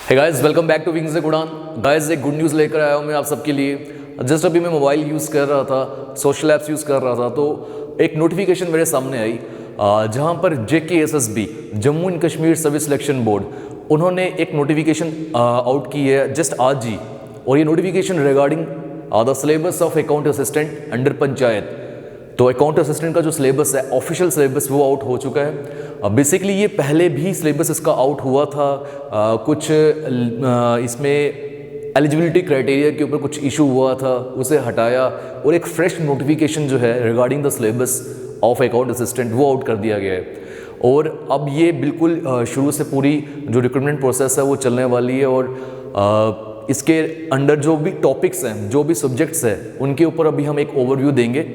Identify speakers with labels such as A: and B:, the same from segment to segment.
A: Hey guys, welcome back to wings उड़ान। Guys, एक good news लेकर आया हूँ मैं आप सबके लिए। जस्ट अभी मैं मोबाइल यूज़ कर रहा था, सोशल ऐप्स यूज़ कर रहा था, तो एक नोटिफिकेशन मेरे सामने आई जहाँ पर JKSSB Jammu and Kashmir service selection board उन्होंने एक नोटिफिकेशन आउट की है जस्ट आज ही। और ये notification regarding the syllabus of account assistant under panchayat. तो अकाउंट असिस्टेंट का जो सिलेबस है, ऑफिशियल सिलेबस, वो आउट हो चुका है। बेसिकली ये पहले भी सिलेबस इसका आउट हुआ था। कुछ इसमें एलिजिबिलिटी क्राइटेरिया के ऊपर कुछ इशू हुआ था, उसे हटाया और एक फ्रेश नोटिफिकेशन जो है regarding the syllabus of account assistant वो आउट कर दिया गया है। और अब ये बिल्कुल शुरू से पूरी जो रिक्रूटमेंट प्रोसेस है वो चलने वाली है। और इसके अंडर जो भी टॉपिक्स हैं, जो भी सब्जेक्ट्स हैं, उनके ऊपर अभी हम एक ओवरव्यू देंगे।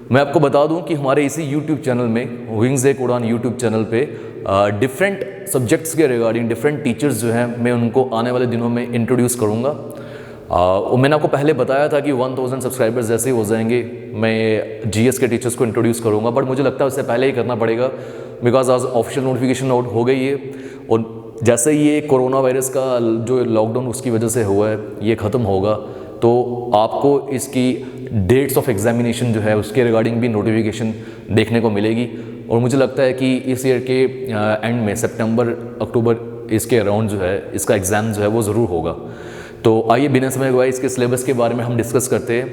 A: मैं आपको बता दूं कि हमारे इसी YouTube चैनल में, विंग्स एक उड़ान YouTube चैनल पे डिफरेंट सब्जेक्ट्स के रिगार्डिंग डिफरेंट टीचर्स जो हैं, मैं उनको आने वाले दिनों में इंट्रोड्यूस करूँगा। और मैंने आपको पहले बताया था कि 1000 सब्सक्राइबर्स जैसे ही हो जाएंगे मैं GS के टीचर्स को इंट्रोड्यूस करूँगा, बट मुझे लगता है उससे पहले ही करना पड़ेगा बिकॉज आज ऑफिशियल नोटिफिकेशन आउट हो गई है। और जैसे ही ये कोरोना वायरस का जो लॉकडाउन उसकी वजह से हुआ है ये ख़त्म होगा, तो आपको इसकी डेट्स ऑफ एग्जामिनेशन जो है उसके रिगार्डिंग भी नोटिफिकेशन देखने को मिलेगी। और मुझे लगता है कि इस ईयर के एंड में सितंबर अक्टूबर इसके अराउंड जो है इसका एग्ज़ाम जो है वो ज़रूर होगा। तो आइए बिना समय गवाए इसके सिलेबस के बारे में हम डिस्कस करते हैं।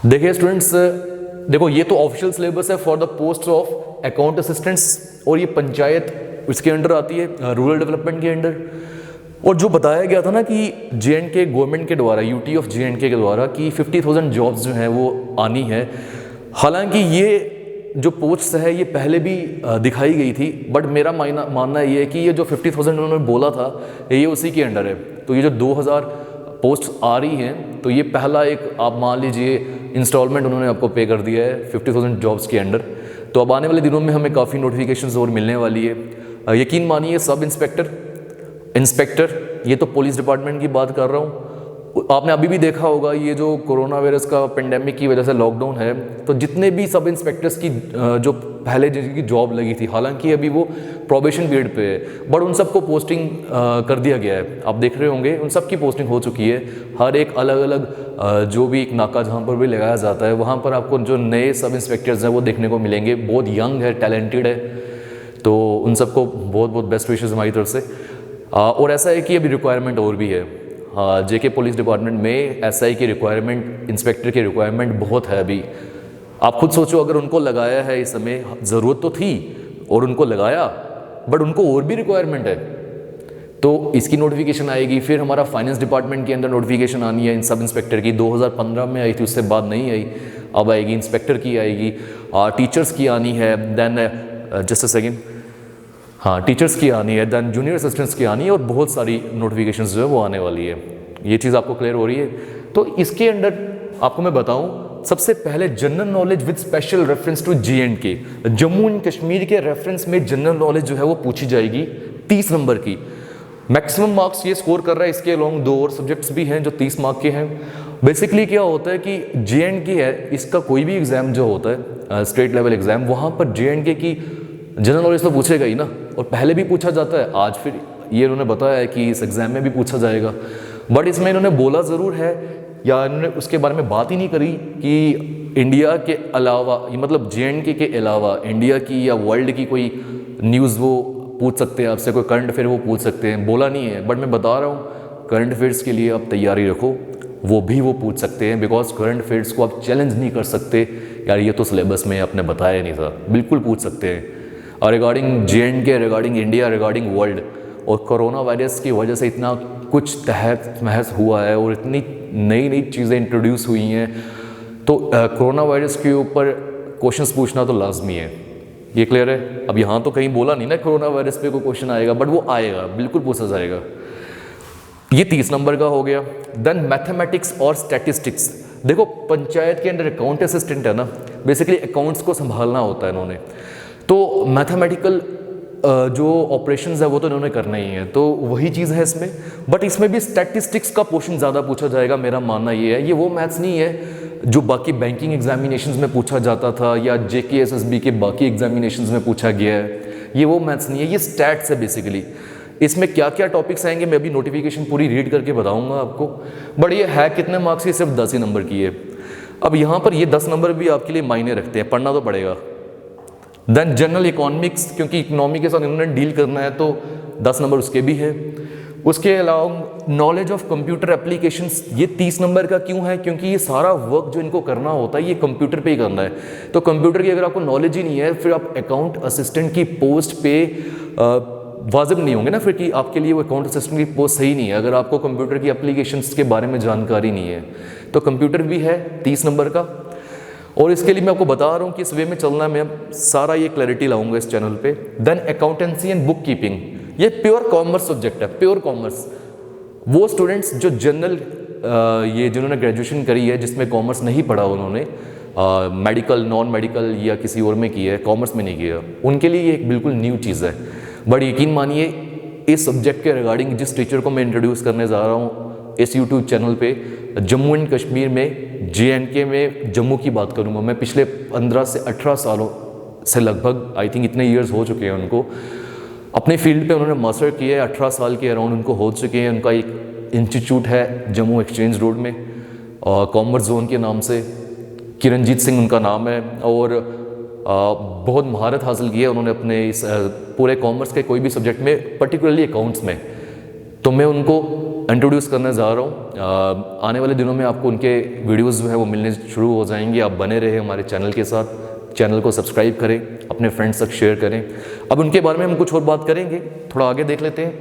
A: देखिए स्टूडेंट्स, देखो ये तो ऑफिशियल सिलेबस है for the post of account assistants, और ये पंचायत इसके अंडर आती है, रूरल डेवलपमेंट के अंडर। और जो बताया गया था ना कि JNK गवर्नमेंट के द्वारा, UT ऑफ JNK के द्वारा कि 50,000 जॉब्स जो हैं वो आनी है। हालांकि ये जो पोस्ट है ये पहले भी दिखाई गई थी, बट मेरा मानना ये है कि ये जो 50,000 उन्होंने बोला था ये उसी के अंडर है। तो ये जो 2000 पोस्ट आ रही हैं, तो ये पहला एक आप मान लीजिए इंस्टॉलमेंट उन्होंने आपको पे कर दिया है 50,000 जॉब्स के अंडर। तो अब आने वाले दिनों में हमें काफ़ी नोटिफिकेशन और मिलने वाली है। यकीन मानिए सब इंस्पेक्टर, ये तो पुलिस डिपार्टमेंट की बात कर रहा हूँ। आपने अभी भी देखा होगा ये जो कोरोना वायरस का पेंडेमिक की वजह से लॉकडाउन है, तो जितने भी सब इंस्पेक्टर्स की जो पहले जिनकी जॉब लगी थी, हालांकि अभी वो प्रोबेशन पीरियड पे है, बट उन सबको पोस्टिंग कर दिया गया है। आप देख रहे होंगे उन सब की पोस्टिंग हो चुकी है। हर एक अलग अलग जो भी एक नाका जहाँ पर भी लगाया जाता है वहाँ पर आपको जो नए सब इंस्पेक्टर्स हैं वो देखने को मिलेंगे। बहुत यंग है, टैलेंटेड है, तो उन सबको बहुत बहुत बेस्ट विशेज़ हमारी तरफ से। और ऐसा है कि अभी रिक्वायरमेंट और भी है। JK पुलिस डिपार्टमेंट में SI की रिक्वायरमेंट, इंस्पेक्टर की रिक्वायरमेंट बहुत है अभी। आप खुद सोचो, अगर उनको लगाया है इस समय, ज़रूरत तो थी और उनको लगाया, बट उनको और भी रिक्वायरमेंट है, तो इसकी नोटिफिकेशन आएगी। फिर हमारा फाइनेंस डिपार्टमेंट के अंदर नोटिफिकेशन आनी है इन सब इंस्पेक्टर की, 2015 में आई थी, उससे बाद नहीं आई, अब आएगी। इंस्पेक्टर की आएगी, टीचर्स की आनी है, देन जस्ट अ सेकेंड, हाँ टीचर्स की आनी है, देन जूनियर असिस्टेंट्स की आनी है, और बहुत सारी नोटिफिकेशंस जो है वो आने वाली है। ये चीज़ आपको क्लियर हो रही है। तो इसके अंडर आपको मैं बताऊं, सबसे पहले general knowledge with special reference to JNK, Jammu and Kashmir के रेफरेंस में जनरल नॉलेज जो है वो पूछी जाएगी 30 नंबर की। मैक्सिमम मार्क्स ये स्कोर कर रहा है। इसके अलोंग दो और सब्जेक्ट्स भी हैं जो 30 मार्क के हैं। बेसिकली क्या होता है कि JNK है, इसका कोई भी एग्ज़ाम जो होता है स्टेट लेवल एग्ज़ाम, वहाँ पर JNK की जनरल नॉलेज तो पूछेगा ही ना, और पहले भी पूछा जाता है। आज फिर ये इन्होंने बताया है कि इस एग्ज़ाम में भी पूछा जाएगा, बट इसमें इन्होंने बोला ज़रूर है या इन्होंने उसके बारे में बात ही नहीं करी कि इंडिया के अलावा, मतलब JNK के अलावा इंडिया की या वर्ल्ड की कोई न्यूज़ वो पूछ सकते हैं आपसे, कोई करंट अफेयर वो पूछ सकते हैं। बोला नहीं है, बट मैं बता रहा हूँ करंट अफेयर्स के लिए आप तैयारी रखो, वो भी वो पूछ सकते हैं। बिकॉज करंट अफेयर्स को आप चैलेंज नहीं कर सकते यार ये तो सिलेबस में आपने बताया नहीं था, बिल्कुल पूछ सकते हैं। और regarding JNK, regarding India, regarding world, और कोरोना वायरस की वजह से इतना कुछ तहस महस हुआ है और इतनी नई नई चीज़ें इंट्रोड्यूस हुई हैं, तो कोरोना वायरस के ऊपर क्वेश्चंस पूछना तो लाजमी है। ये क्लियर है। अब यहाँ तो कहीं बोला नहीं ना कोरोना वायरस पे कोई क्वेश्चन आएगा, बट वो आएगा, बिल्कुल पूछा जाएगा। ये 30 नंबर का हो गया। देन मैथमेटिक्स और स्टैटिस्टिक्स। देखो पंचायत के अंदर अकाउंट असिस्टेंट है ना, बेसिकली अकाउंट्स को संभालना होता है इन्होंने, तो मैथमेटिकल जो ऑपरेशंस है वो तो इन्होंने करना ही है, तो वही चीज़ है इसमें। बट इसमें भी स्टैटिस्टिक्स का पोर्शन ज़्यादा पूछा जाएगा, मेरा मानना ये है। ये वो मैथ्स नहीं है जो बाकी बैंकिंग एग्जामिनेशंस में पूछा जाता था या JKSSB के बाकी एग्जामिनेशंस में पूछा गया है, ये वो मैथ्स नहीं है, ये स्टैट्स है बेसिकली। इसमें क्या क्या टॉपिक्स आएंगे मैं अभी नोटिफिकेशन पूरी रीड करके बताऊंगा आपको। बट ये है कितने मार्क्स की, सिर्फ 10 ही नंबर की है। अब यहाँ पर ये 10 नंबर भी आपके लिए मायने रखते हैं, पढ़ना तो पड़ेगा। देन जनरल इकोनॉमिक्स, क्योंकि इकोनॉमी के साथ इन्होंने डील करना है तो 10 नंबर उसके भी है। उसके अलावा नॉलेज ऑफ कंप्यूटर एप्लीकेशंस, ये 30 नंबर का क्यों है, क्योंकि ये सारा वर्क जो इनको करना होता है ये कंप्यूटर पे ही करना है। तो कंप्यूटर की अगर आपको नॉलेज ही नहीं है, फिर आप अकाउंट असिस्टेंट की पोस्ट पे वाजिब नहीं होंगे ना, फिर कि आपके लिए वो अकाउंट असिस्टेंट की पोस्ट सही नहीं है अगर आपको कंप्यूटर की एप्लीकेशंस के बारे में जानकारी नहीं है। तो कंप्यूटर भी है 30 नंबर का। और इसके लिए मैं आपको बता रहा हूँ कि इस वे में चलना है, मैं सारा ये क्लैरिटी लाऊंगा इस चैनल पे। Then accountancy and bookkeeping, ये प्योर कॉमर्स सब्जेक्ट है, प्योर कॉमर्स। वो स्टूडेंट्स जो जनरल ये जिन्होंने ग्रेजुएशन करी है जिसमें कॉमर्स नहीं पढ़ा उन्होंने, मेडिकल, नॉन मेडिकल या किसी और में किया है, कॉमर्स में नहीं किया, उनके लिए ये एक बिल्कुल न्यू चीज़ है। बट यकीन मानिए इस सब्जेक्ट के रिगार्डिंग जिस टीचर को मैं इंट्रोड्यूस करने जा रहा हूँ इस यूट्यूब चैनल पे, जम्मू एंड कश्मीर में JNK में जम्मू की बात करूँगा मैं, पिछले 15 से 18 सालों से लगभग, आई थिंक इतने ईयर्स हो चुके हैं उनको, अपने फील्ड पे उन्होंने मास्टर किया है, 18 साल के अराउंड उनको हो चुके हैं। उनका एक इंस्टीट्यूट है जम्मू एक्सचेंज रोड में, कॉमर्स जोन के नाम से, किरणजीत सिंह उनका नाम है। और बहुत महारत हासिल की है उन्होंने अपने इस पूरे कॉमर्स के कोई भी सब्जेक्ट में, पर्टिकुलरली अकाउंट्स में। तो मैं उनको इंट्रोड्यूस करने जा रहा हूँ। आने वाले दिनों में आपको उनके वीडियोज़ जो है वो मिलने शुरू हो जाएंगे। आप बने रहे हमारे चैनल के साथ, चैनल को सब्सक्राइब करें, अपने फ्रेंड्स तक शेयर करें। अब उनके बारे में हम कुछ और बात करेंगे, थोड़ा आगे देख लेते हैं।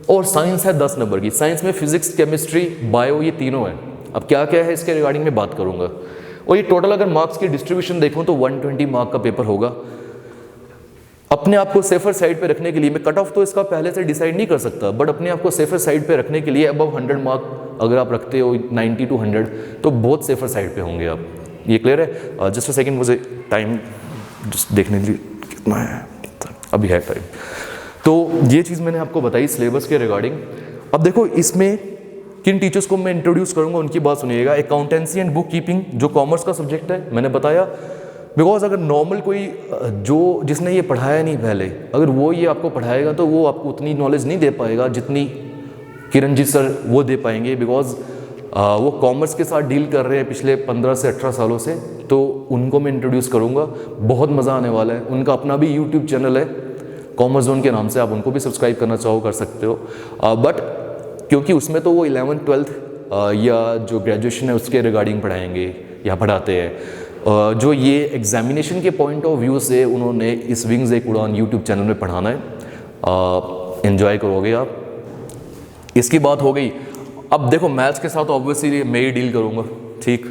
A: और साइंस है 10 नंबर की, साइंस में फिजिक्स, केमिस्ट्री, बायो, ये तीनों हैं। अब क्या क्या है इसके रिगार्डिंग में बात करूंगा। और ये टोटल अगर मार्क्स की डिस्ट्रीब्यूशन देखूं तो 120 मार्क का पेपर होगा। अपने आप को सेफर साइड पे रखने के लिए, मैं कट ऑफ तो इसका पहले से डिसाइड नहीं कर सकता, बट अपने आप को सेफर साइड पे रखने के लिए अबव 100 मार्क अगर आप रखते हो, 90 to 100, तो बहुत सेफर साइड पे होंगे आप। ये क्लियर है? जस्ट अ सेकेंड, मुझे टाइम जस्ट देखने के लिए कितना है, अभी है टाइम। तो ये चीज़ मैंने आपको बताई सिलेबस के रिगार्डिंग। अब देखो इसमें किन टीचर्स को मैं इंट्रोड्यूस करूंगा उनकी बात सुनिएगा। अकाउंटेंसी एंड बुक कीपिंग जो कॉमर्स का सब्जेक्ट है, मैंने बताया, बिकॉज अगर नॉर्मल कोई जो जिसने ये पढ़ाया नहीं पहले, अगर वो ये आपको पढ़ाएगा तो वो आपको उतनी नॉलेज नहीं दे पाएगा जितनी किरणजीत सर वो दे पाएंगे, बिकॉज वो कॉमर्स के साथ डील कर रहे हैं पिछले 15 से 18 सालों से। तो उनको मैं इंट्रोड्यूस करूंगा, बहुत मज़ा आने वाला है। उनका अपना भी यूट्यूब चैनल है कॉमर्स जोन के नाम से, आप उनको भी सब्सक्राइब करना चाहो कर सकते हो। बट क्योंकि उसमें तो वो 11th 12th या जो ग्रेजुएशन है उसके रिगार्डिंग पढ़ाएंगे या पढ़ाते हैं। जो ये एग्जामिनेशन के पॉइंट ऑफ व्यू से उन्होंने इस विंग्स एक उड़ान यूट्यूब चैनल में पढ़ाना है। एंजॉय करोगे आप। इसकी बात हो गई। अब देखो मैथ्स के साथ ऑब्वियसली मैं ही डील करूँगा, ठीक।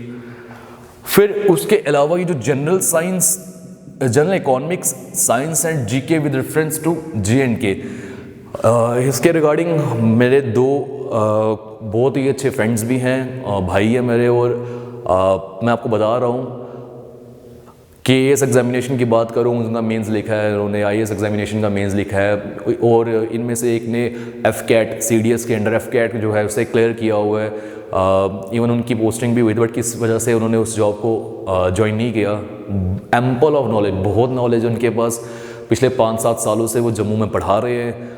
A: फिर उसके अलावा ये जो general science, general economics, science and GK with reference to JNK, इसके रिगार्डिंग मेरे दो बहुत ही अच्छे फ्रेंड्स भी हैं, भाई है मेरे। और मैं आपको बता रहा हूँ कि AS एग्जामिनेशन की बात करूँ, उनका मेंस लिखा है, उन्होंने IAS एग्जामिनेशन का मेंस लिखा है। और इनमें से एक ने FCAT CDS के अंडर FCAT जो है उसे क्लियर किया हुआ है। इवन उनकी पोस्टिंग भी हुई थी, बट किस वजह से उन्होंने उस जॉब को ज्वाइन नहीं किया। एम्पल ऑफ नॉलेज, बहुत नॉलेज उनके पास, पिछले 5-7 सालों से वो जम्मू में पढ़ा रहे हैं।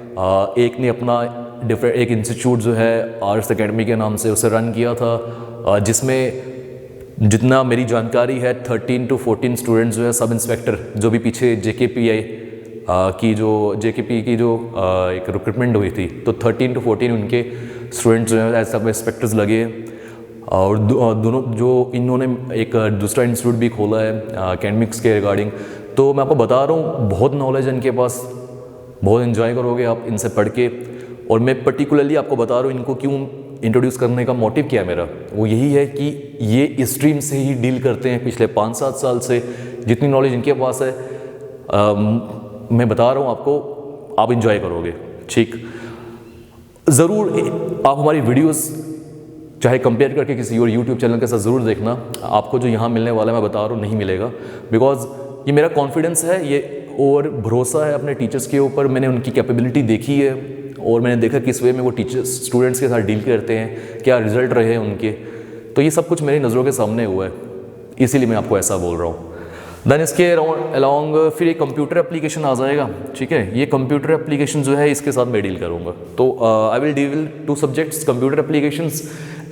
A: एक ने अपना एक इंस्टीट्यूट जो है आर्ट्स एकेडमी के नाम से उसे रन किया था, जिसमें जितना मेरी जानकारी है 13 to 14 स्टूडेंट्स जो है सब इंस्पेक्टर, जो भी पीछे JKPI की जो JKP की जो एक रिक्रूटमेंट हुई थी, तो 13 to 14 उनके स्टूडेंट्स जो है सब इंस्पेक्टर्स लगे। और दोनों जो इन्होंने एक दूसरा इंस्टीट्यूट भी खोला है अकेडमिक्स के रिगार्डिंग। तो मैं आपको बता रहा हूँ बहुत नॉलेज है इनके पास, बहुत एंजॉय करोगे आप इनसे पढ़ के। और मैं पर्टिकुलरली आपको बता रहा हूँ इनको क्यों इंट्रोड्यूस करने का मोटिव क्या है मेरा, वो यही है कि ये स्ट्रीम से ही डील करते हैं पिछले 5-7 साल से। जितनी नॉलेज इनके पास है मैं बता रहा हूँ आपको, आप इंजॉय करोगे, ठीक। ज़रूर आप हमारी वीडियोस चाहे कंपेयर करके किसी और यूट्यूब चैनल के साथ ज़रूर देखना। आपको जो यहाँ मिलने वाला है मैं बता रहा हूँ नहीं मिलेगा, बिकॉज ये मेरा कॉन्फिडेंस है ये और भरोसा है अपने टीचर्स के ऊपर। मैंने उनकी कैपेबिलिटी देखी है और मैंने देखा किस वे में वो टीचर्स स्टूडेंट्स के साथ डील करते हैं, क्या रिजल्ट रहे हैं उनके। तो ये सब कुछ मेरी नज़रों के सामने हुआ है, इसीलिए मैं आपको ऐसा बोल रहा हूँ। देन इसके अलॉन्ग फिर एक कंप्यूटर एप्लीकेशन आ जाएगा, ठीक है। ये कंप्यूटर एप्लीकेशन जो है इसके साथ मैं डील करूँगा। तो I will deal 2 subjects, computer applications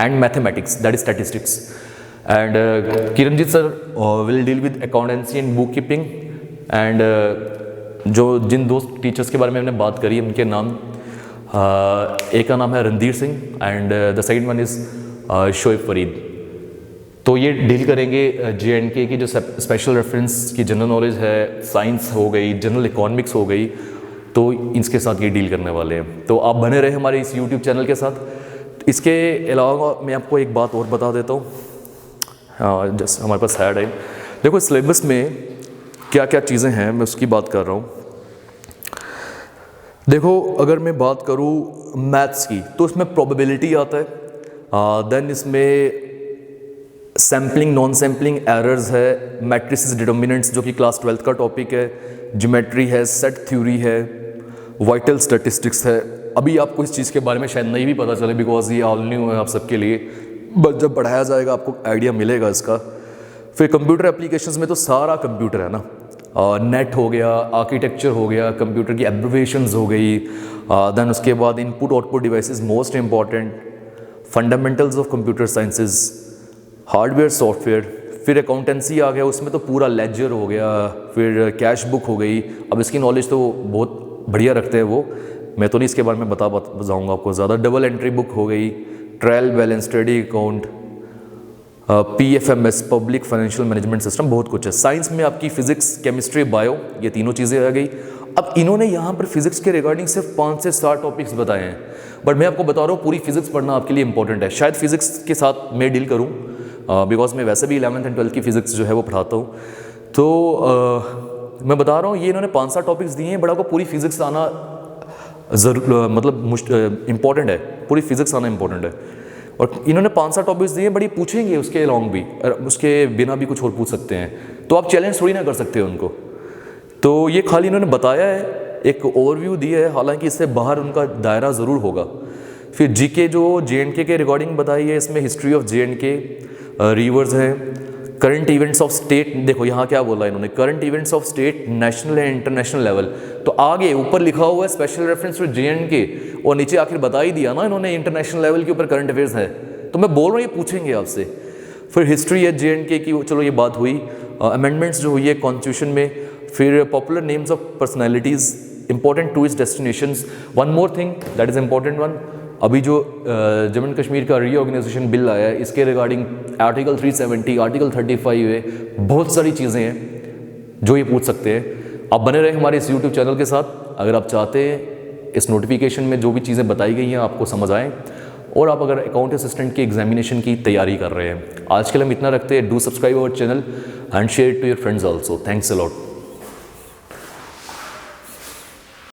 A: and mathematics, that is statistics. And Kiranjeet sir will deal with accountancy and bookkeeping. And जो जिन 2 टीचर्स के बारे में हमने बात करी उनके नाम, एक का नाम है Randhir Singh and the second one is Shoaib Farid. तो ये डील करेंगे JNK की जो स्पेशल रेफरेंस की जनरल नॉलेज है, साइंस हो गई, जनरल इकोनॉमिक्स हो गई, तो इसके साथ ये डील करने वाले हैं। तो आप बने रहे हमारे इस YouTube चैनल के साथ। इसके अलावा मैं आपको एक बात और बता देता हूँ, हाँ जस्ट हमारे पास है टाइम। देखो सिलेबस में क्या क्या चीज़ें हैं मैं उसकी बात कर रहा हूँ। देखो अगर मैं बात करूँ मैथ्स की तो इसमें प्रोबेबिलिटी आता है, देन इसमें सैम्पलिंग नॉन सैम्पलिंग एरर्स है, मैट्रिसेस डिटर्मिनेंट्स जो कि क्लास 12th का टॉपिक है, ज्योमेट्री है, सेट थ्योरी है, वाइटल स्टैटिस्टिक्स है। अभी आपको इस चीज़ के बारे में शायद नहीं भी पता चले बिकॉज ये ऑल न्यू है आप सबके लिए, बट जब पढ़ाया जाएगा आपको आइडिया मिलेगा इसका। फिर कंप्यूटर एप्लीकेशंस में तो सारा कंप्यूटर है ना, नेट हो गया, आर्किटेक्चर हो गया, कंप्यूटर की एब्रिविएशंस हो गई, देन उसके बाद input output devices most important, fundamentals of computer sciences, hardware software, फिर अकाउंटेंसी आ गया, उसमें तो पूरा लेजर हो गया, फिर कैश बुक हो गई। अब इसकी नॉलेज तो बहुत बढ़िया रखते हैं वो, मैं तो नहीं इसके बारे में बताऊंगा आपको ज़्यादा। डबल एंट्री बुक हो गई, trial balance, trading account, PFMS public financial management system, बहुत कुछ है। साइंस में आपकी फिजिक्स, केमिस्ट्री, बायो, ये तीनों चीज़ें आ गई। अब इन्होंने यहाँ पर फिजिक्स के रिगार्डिंग सिर्फ 5 से 7 टॉपिक्स बताए हैं, बट मैं आपको बता रहा हूँ पूरी फिजिक्स पढ़ना आपके लिए इंपॉर्टेंट है। शायद फिजिक्स के साथ मैं डील करूँ बिकॉज मैं वैसे भी 11th एंड 12th की फिजिक्स जो है वो पढ़ाता हूँ। तो मैं बता रहा हूँ ये इन्होंने 5-7 टॉपिक्स दिए हैं, बट आपको पूरी फिजिक्स आना ज़रूर मतलब इम्पॉर्टेंट है, पूरी फिजिक्स आना इम्पॉर्टेंट है। और इन्होंने 5-7 टॉपिक्स दिए, बड़ी पूछेंगे उसके अलॉन्ग भी, उसके बिना भी कुछ और पूछ सकते हैं, तो आप चैलेंज थोड़ी ना कर सकते उनको। तो ये खाली इन्होंने बताया है, एक ओवरव्यू दिया है, हालांकि इससे बाहर उनका दायरा ज़रूर होगा। फिर GK जो JNK के रिगार्डिंग बताई है, इसमें हिस्ट्री ऑफ JNK, रिवर्स है, करंट इवेंट्स ऑफ स्टेट। देखो यहाँ क्या बोला इन्होंने, current events of state, national and international level. तो आगे ऊपर लिखा हुआ है स्पेशल रेफरेंस टू JNK, और नीचे आखिर बता ही दिया ना इन्होंने इंटरनेशनल लेवल के ऊपर करंट अफेयर्स है। तो मैं बोल रहा हूँ ये पूछेंगे आपसे। फिर हिस्ट्री है JNK की, चलो ये बात हुई। अमेंडमेंट्स जो हुई है कॉन्स्टिट्यूशन में, फिर popular names of personalities, important tourist destinations. One more thing that is important one, अभी जो जम्मू एंड कश्मीर का रीऑर्गेनाइजेशन बिल आया है, इसके रिगार्डिंग आर्टिकल 370, आर्टिकल 35 है, बहुत सारी चीज़ें हैं जो ये पूछ सकते हैं। आप बने रहे हमारे इस YouTube चैनल के साथ। अगर आप चाहते हैं इस नोटिफिकेशन में जो भी चीज़ें बताई गई हैं आपको समझ आएँ, और आप अगर अकाउंट असिस्टेंट की एग्जामिनेशन की तैयारी कर रहे हैं। आज के लिए हम इतना रखते हैं। Do subscribe our channel and share to your friends also. Thanks a lot.